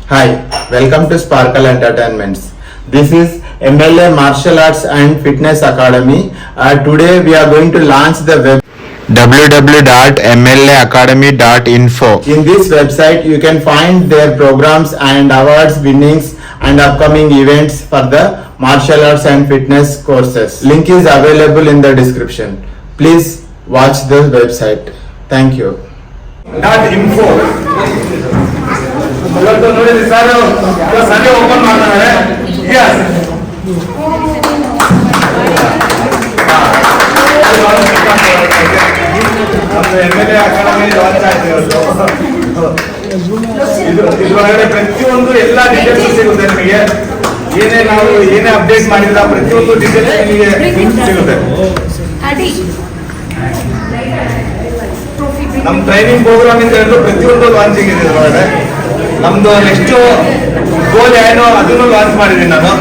Hi, welcome to Sparkle Entertainments. This is MLA Martial Arts and Fitness Academy. Today we are going to launch the web www.mlaacademy.info. In this website you can find their programs and awards winnings and upcoming events for the martial arts and fitness courses. Link is available in the description. Please watch the website. Thank you. .info ಇವತ್ತು ನೋಡಿದ್ರಿ sir Sunday open ಮಾಡ್ತಾರೆ MLA academy launch ಆಯ್ತು ಇವತ್ತು. ಇದ್ರೊಳಗಡೆ ಪ್ರತಿಯೊಂದು ಎಲ್ಲ details ಸಿಗುತ್ತೆ ನಿಮಗೆ. ನಾವು ಏನೇ ಅಪ್ಡೇಟ್ ಮಾಡಿಲ್ಲ ಪ್ರತಿಯೊಂದು ಡೀಟೇಲ್ಸ್ ನಿಮಗೆ ಸಿಗುತ್ತೆ. ನಮ್ಮ ಟ್ರೈನಿಂಗ್ ಪ್ರೋಗ್ರಾಮ್ ಇಂದ ಹೇಳಿದ್ರು ಪ್ರತಿಯೊಂದು ಲಾಂಚಿಂಗ್ ಇದೆ ಇದ್ರೊಳಗಡೆ. ನಮ್ದು ನೆಕ್ಸ್ಟ್ ಗೋಲ್ ಏನೋ ಅದನ್ನು ಲಾಂಚ್ ಮಾಡಿದ್ದೀನಿ ನಾನು.